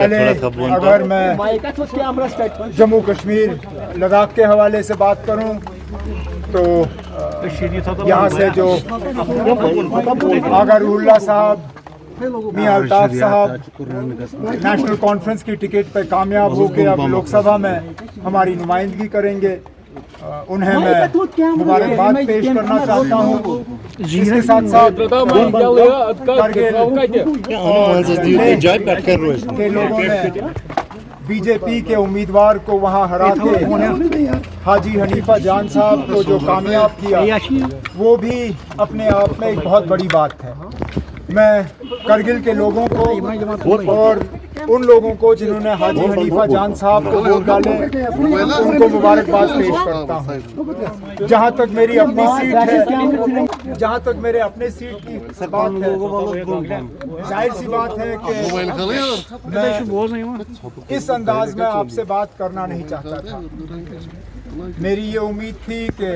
अगर मैं जम्मू कश्मीर लद्दाख के हवाले से बात करूं तो यहाँ से जो आगा रूहुल्लाह साहब, मियां अल्ताफ साहब नेशनल कॉन्फ्रेंस की टिकट पर कामयाब होकर अब लोकसभा में हमारी नुमाइंदगी करेंगे, उन्हें मैं मुबारकबाद पेश करना चाहता हूँ। इसके साथ साथ के लोगों ने बीजेपी के उम्मीदवार को वहाँ हरा के हाजी हनीफा जान साहब को जो कामयाब किया, वो भी अपने आप में एक बहुत बड़ी बात है। मैं करगिल के लोगों को और उन लोगों को जिन्होंने हाजी हनीफा जान साहब को वोट डाले, उनको मुबारकबाद पेश करता हूँ। जहाँ तक मेरी अपनी सीट है, जहाँ तक मेरे अपने सीट की बात है, जाहिर सी बात है कि मैं इस अंदाज में आपसे बात करना नहीं चाहता था। मेरी ये उम्मीद थी कि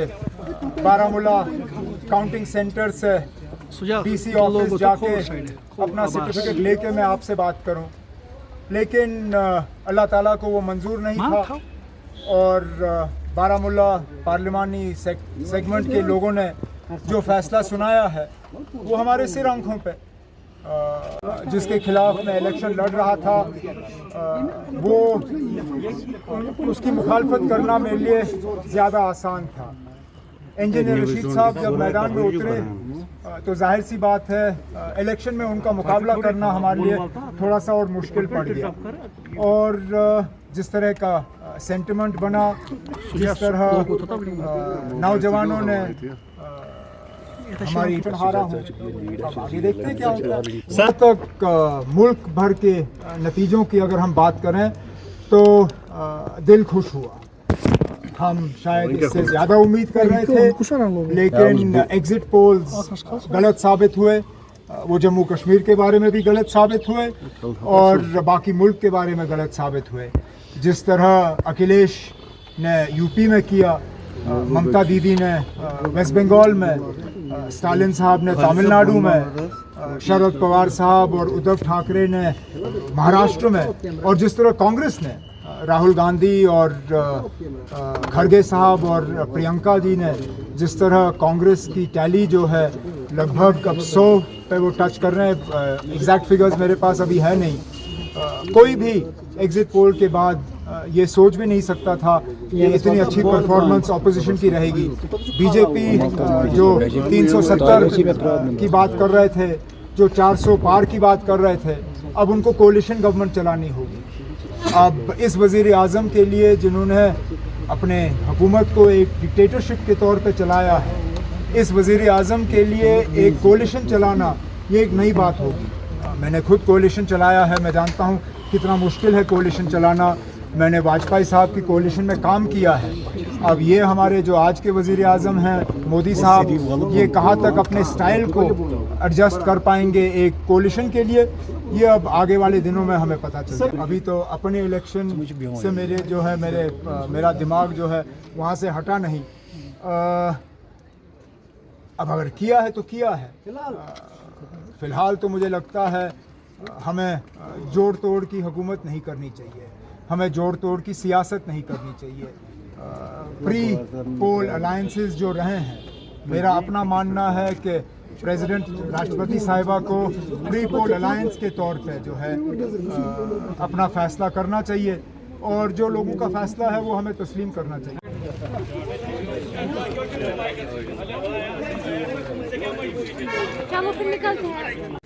बारामूला काउंटिंग सेंटर से डीसी ऑफिस जाके अपना सर्टिफिकेट लेके मैं आपसे बात करूं, लेकिन अल्लाह ताला को वो मंजूर नहीं था और बारामूला पार्लिमानी सेगमेंट के लोगों ने जो फैसला सुनाया है वो हमारे सिर आंखों पे, जिसके खिलाफ मैं इलेक्शन लड़ रहा था, वो उसकी मुखालफत करना मेरे लिए ज़्यादा आसान था। इंजीनियर रशीद साहब जब मैदान में उतरे तो जाहिर सी बात है इलेक्शन में उनका मुकाबला करना हमारे लिए थोड़ा सा और मुश्किल पड़ गया। और जिस तरह का सेंटिमेंट बना, जिस तरह नौजवानों ने हमारी हारा हो, ये देखते हैं क्या होता है। जहाँ तक मुल्क भर के नतीजों की अगर हम बात करें तो दिल खुश हुआ। हम शायद इससे ज़्यादा उम्मीद कर रहे थे, लेकिन एग्जिट पोल्स गलत साबित हुए। वो जम्मू कश्मीर के बारे में भी गलत साबित हुए और बाकी मुल्क के बारे में गलत साबित हुए। जिस तरह अखिलेश ने यूपी में किया, ममता दीदी ने वेस्ट बंगाल में, स्टालिन साहब ने तमिलनाडु में, शरद पवार साहब और उद्धव ठाकरे ने महाराष्ट्र में, और जिस तरह कांग्रेस ने राहुल गांधी और खड़गे साहब और प्रियंका जी ने, जिस तरह कांग्रेस की टैली जो है लगभग अब 100 पे वो टच कर रहे हैं। एग्जैक्ट फिगर्स मेरे पास अभी है नहीं। कोई भी एग्जिट पोल के बाद ये सोच भी नहीं सकता था कि इतनी अच्छी परफॉर्मेंस ऑपोजिशन की रहेगी। बीजेपी जो 370 की बात कर रहे थे, जो 400 पार की बात कर रहे थे, अब उनको कोलिशन गवर्नमेंट चलानी होगी। अब इस वज़ीर आज़म के लिए जिन्होंने अपने हुकूमत को एक डिक्टेटरशिप के तौर पे चलाया है, इस वज़ीर आज़म के लिए एक कोलिशन चलाना ये एक नई बात होगी। मैंने खुद कोलिशन चलाया है, मैं जानता हूँ कितना मुश्किल है कोलिशन चलाना। मैंने वाजपेयी साहब की कोलिशन में काम किया है। अब ये हमारे जो आज के वज़ीर आज़म हैं मोदी साहब, ये कहाँ तक अपने स्टाइल को एडजस्ट कर पाएंगे एक कोलिशन के लिए, ये अब आगे वाले दिनों में हमें पता चलेगा। अभी तो अपने इलेक्शन से मेरे जो है मेरा दिमाग जो है वहाँ से हटा नहीं। अब अगर किया है तो किया है। फ़िलहाल तो मुझे लगता है हमें जोड़ तोड़ की हुकूमत नहीं करनी चाहिए, हमें जोड़ तोड़ की सियासत नहीं करनी चाहिए। प्री पोल अलायंसेस जो रहे हैं, मेरा अपना मानना है कि प्रेसिडेंट राष्ट्रपति साहिबा को प्री पोल अलायंस के तौर पे जो है अपना फ़ैसला करना चाहिए, और जो लोगों का फ़ैसला है वो हमें तस्लीम करना चाहिए। चलो फिर निकलते हैं।